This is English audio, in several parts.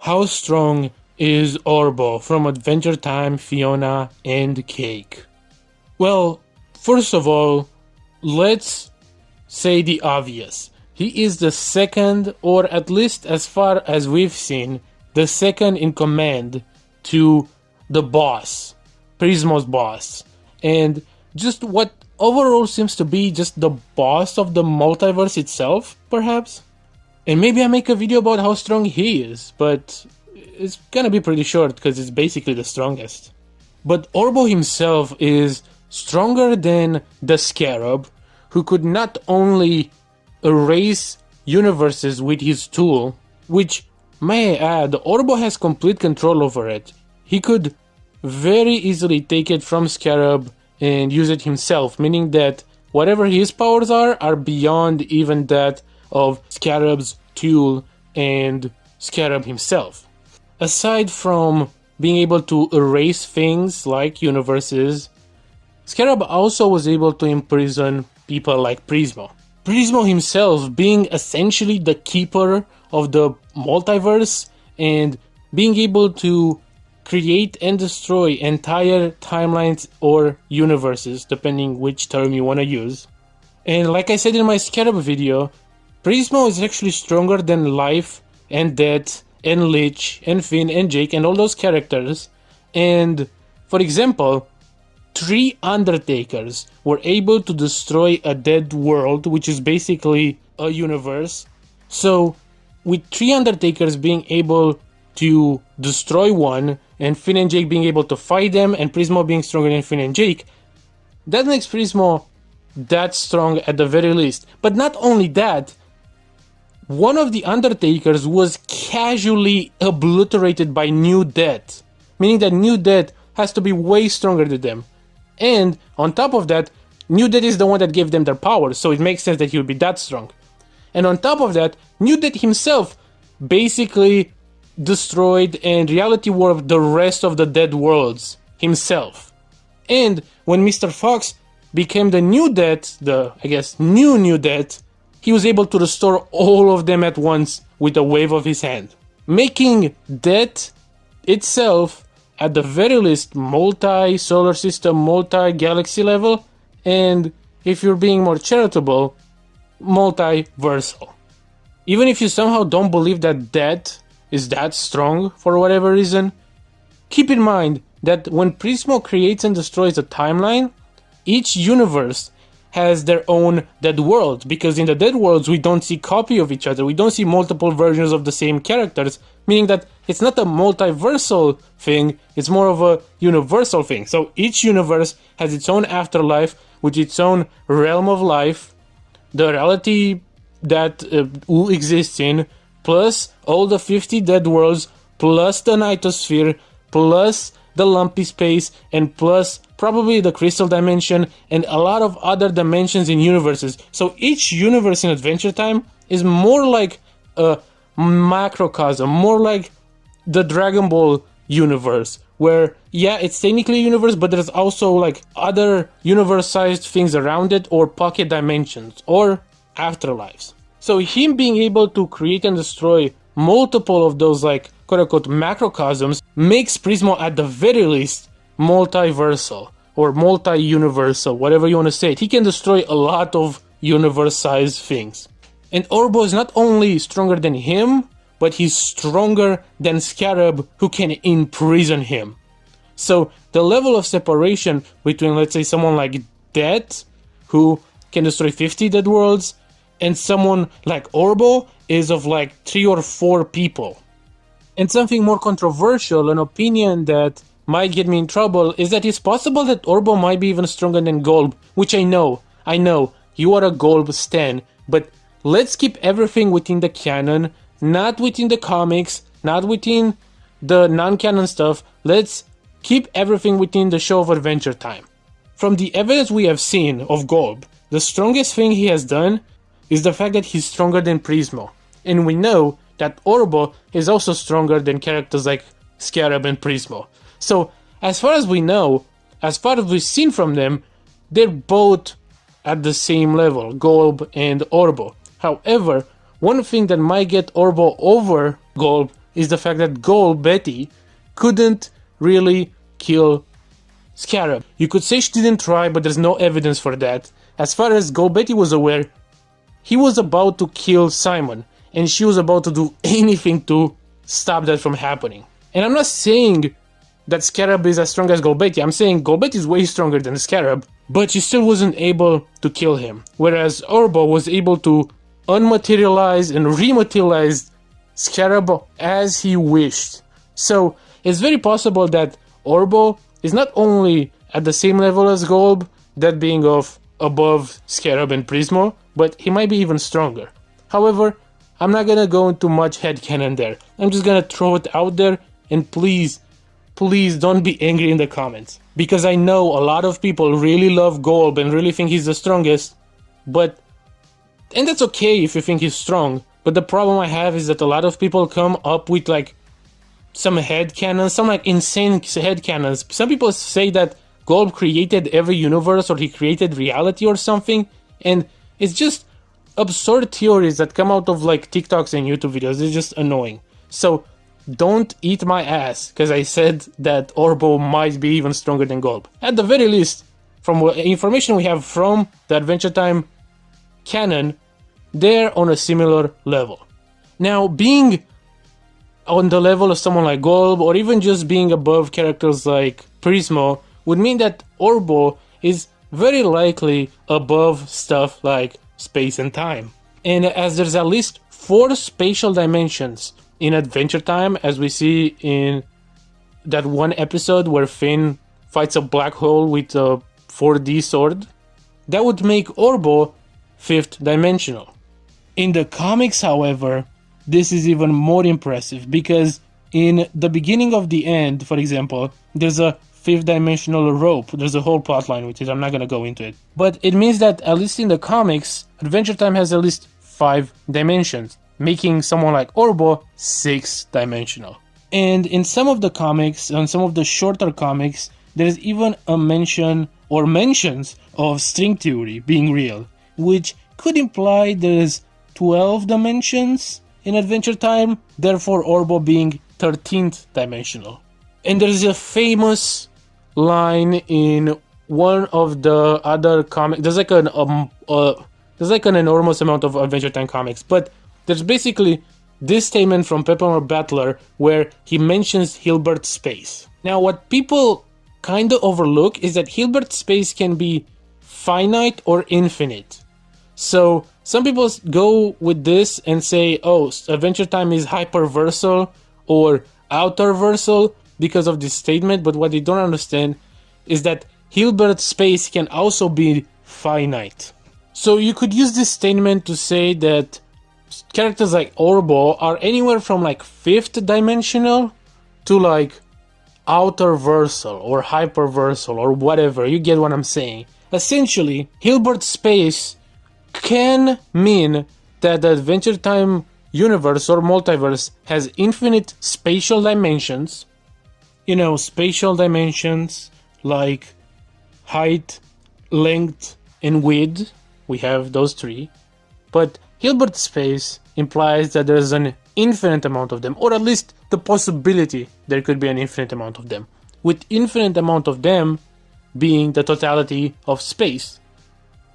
How strong is Orbo from Adventure Time, Fionna, and Cake? Well, first of all, let's say the obvious. He is the second, or at least as far as we've seen, the second in command to the boss, Prismo's boss. And just what overall seems to be just the boss of the multiverse itself, perhaps? And maybe I make a video about how strong he is, but it's gonna be pretty short because it's basically the strongest. But Orbo himself is stronger than the Scarab, who could not only erase universes with his tool, which, may I add, Orbo has complete control over it. He could very easily take it from Scarab and use it himself, meaning that whatever his powers are beyond even that of Scarab's tool and Scarab himself. Aside from being able to erase things like universes, Scarab also was able to imprison people like Prismo. Prismo himself being essentially the keeper of the multiverse and being able to create and destroy entire timelines or universes, depending which term you want to use. And like I said in my Scarab video, Prismo is actually stronger than Life and Death and Lich and Finn and Jake and all those characters. And for example, 3 Undertakers were able to destroy a dead world, which is basically a universe. So with 3 Undertakers being able to destroy one, and Finn and Jake being able to fight them, and Prismo being stronger than Finn and Jake, that makes Prismo that strong at the very least. But not only that, one of the Undertakers was casually obliterated by New Death, meaning that New Death has to be way stronger than them. And on top of that, New Death is the one that gave them their powers, so it makes sense that he would be that strong. And on top of that, New Death himself basically destroyed and reality warped the rest of the dead worlds himself. And when Mr. Fox became the New Death, the, I guess, New Death, he was able to restore all of them at once with a wave of his hand, making Death itself, at the very least, multi-solar system, multi-galaxy level, and if you're being more charitable, multiversal. Even if you somehow don't believe that Death is that strong for whatever reason, keep in mind that when Prismo creates and destroys a timeline, each universe has their own dead world, because in the dead worlds we don't see copy of each other, we don't see multiple versions of the same characters, meaning that it's not a multiversal thing, it's more of a universal thing. So each universe has its own afterlife with its own realm of life, the reality that Wu exists in, plus all the 50 dead worlds, plus the Nitosphere, plus the lumpy space, and plus probably the crystal dimension, and a lot of other dimensions in universes. So each universe in Adventure Time is more like a macrocosm, more like the Dragon Ball universe, where yeah, it's technically a universe, but there's also like other universe-sized things around it, or pocket dimensions, or afterlives. So him being able to create and destroy multiple of those like quote-unquote macrocosms makes Prismo at the very least multiversal or multi-universal, whatever you want to say it. He can destroy a lot of universe-sized things. And Orbo is not only stronger than him, but he's stronger than Scarab, who can imprison him. So the level of separation between, let's say, someone like Death, who can destroy 50 dead worlds, and someone like Orbo is of like 3 or 4 people. And something more controversial, an opinion that might get me in trouble, is that it's possible that Orbo might be even stronger than Golb, which I know, you are a Golb stan, but let's keep everything within the canon, not within the comics, not within the non-canon stuff. Let's keep everything within the show of Adventure Time. From the evidence we have seen of Golb, the strongest thing he has done is the fact that he's stronger than Prismo. And we know that Orbo is also stronger than characters like Scarab and Prismo. So, as far as we know, as far as we've seen from them, they're both at the same level, Golb and Orbo. However, one thing that might get Orbo over Golb is the fact that Golb couldn't really kill Scarab. You could say she didn't try, but there's no evidence for that. As far as Golb was aware, he was about to kill Simon, and she was about to do anything to stop that from happening. And I'm not saying that Scarab is as strong as Golb. I'm saying Golb is way stronger than Scarab, but she still wasn't able to kill him. Whereas Orbo was able to unmaterialize and rematerialize Scarab as he wished. So it's very possible that Orbo is not only at the same level as Golb, that being of above Scarab and Prismo, but he might be even stronger. However, I'm not gonna go into much headcanon there. I'm just gonna throw it out there, and please don't be angry in the comments. Because I know a lot of people really love Golb and really think he's the strongest, and that's okay if you think he's strong, but the problem I have is that a lot of people come up with like some headcanons, some like insane headcanons. Some people say that Golb created every universe or he created reality or something, and it's just absurd theories that come out of like TikToks and YouTube videos. It's just annoying. So don't eat my ass because I said that Orbo might be even stronger than Golb. At the very least, from what information we have from the Adventure Time canon, they're on a similar level. Now, being on the level of someone like Golb, or even just being above characters like Prismo, would mean that Orbo is very likely above stuff like space and time. And as there's at least 4 spatial dimensions in Adventure Time, as we see in that one episode where Finn fights a black hole with a 4D sword, that would make Orbo 5th dimensional. In the comics, however, this is even more impressive, because in the beginning of the end, for example, there's a 5th dimensional rope. There's a whole plotline with it, I'm not gonna go into it. But it means that, at least in the comics, Adventure Time has at least 5 dimensions, making someone like Orbo 6th dimensional. And in some of the comics, on some of the shorter comics, there's even a mention or mentions of string theory being real, which could imply there's 12 dimensions in Adventure Time, therefore Orbo being 13th dimensional. And there's a famous line in one of the other comics. There's like an enormous amount of Adventure Time comics, but there's basically this statement from Peppermore Battler where he mentions Hilbert space. Now, what people kind of overlook is that Hilbert space can be finite or infinite. So some people go with this and say, oh, Adventure Time is hyperversal or outerversal because of this statement, but what they don't understand is that Hilbert space can also be finite. So you could use this statement to say that characters like Orbo are anywhere from like 5th dimensional to like outerversal or hyperversal or whatever. You get what I'm saying. Essentially, Hilbert space can mean that the Adventure Time universe or multiverse has infinite spatial dimensions. You know, spatial dimensions like height, length, and width. We have those 3. But Hilbert space implies that there's an infinite amount of them, or at least the possibility there could be an infinite amount of them, with infinite amount of them being the totality of space.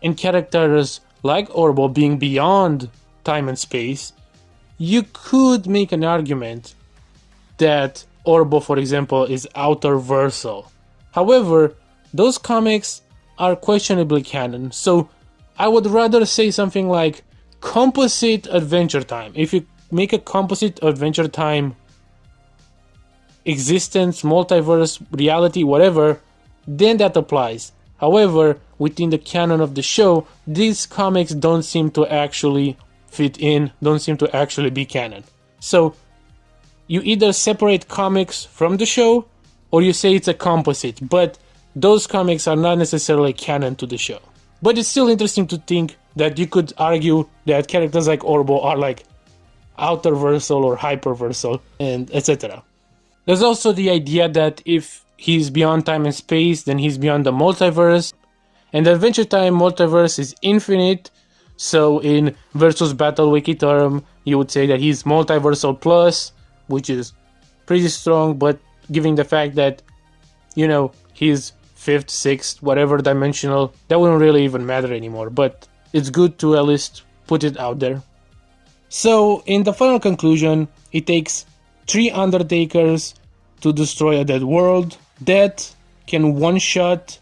And characters like Orbo being beyond time and space, you could make an argument that Orbo, for example, is outerversal. However, those comics are questionably canon, so I would rather say something like composite Adventure Time. If you make a composite Adventure Time existence, multiverse, reality, whatever, then that applies. However, within the canon of the show, these comics don't seem to actually fit in, don't seem to actually be canon. So you either separate comics from the show, or you say it's a composite, but those comics are not necessarily canon to the show. But it's still interesting to think that you could argue that characters like Orbo are like outerversal or hyperversal, and etc. There's also the idea that if he's beyond time and space, then he's beyond the multiverse. And the Adventure Time multiverse is infinite, so in Versus Battle Wiki term, you would say that he's multiversal plus, which is pretty strong, but given the fact that, he's 5th, 6th, whatever dimensional, that wouldn't really even matter anymore, but it's good to at least put it out there. So, in the final conclusion, it takes 3 Undertakers to destroy a dead world. Death can one-shot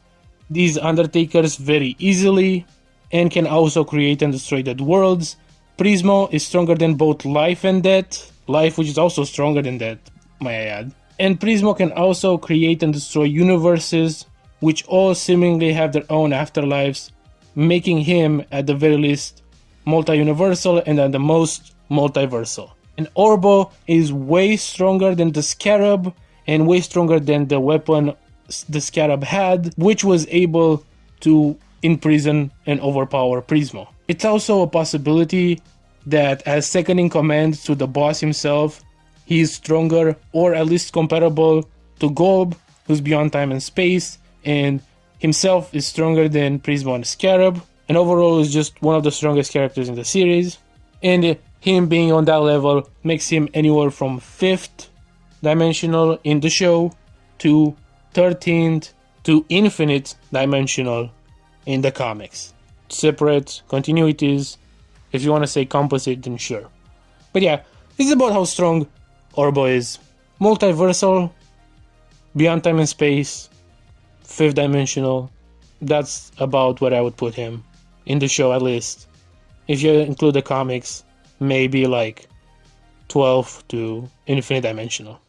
these Undertakers very easily, and can also create and destroy dead worlds. Prismo is stronger than both life and death. Life, which is also stronger than death, may I add. And Prismo can also create and destroy universes, which all seemingly have their own afterlives, making him, at the very least, multi-universal and at the most, multiversal. And Orbo is way stronger than the Scarab, and way stronger than the weapon the Scarab had, which was able to imprison and overpower Prismo. It's also a possibility that as second in command to the boss himself, he is stronger or at least comparable to Golb, who's beyond time and space, and himself is stronger than Prismo and Scarab, and overall is just one of the strongest characters in the series. And him being on that level makes him anywhere from 5th dimensional in the show to 13th to infinite dimensional in the comics. Separate continuities. If you want to say composite, then sure. But yeah, this is about how strong Orbo is. Multiversal, beyond time and space, 5th dimensional. That's about what I would put him in the show, at least. If you include the comics, maybe like 12 to infinite dimensional.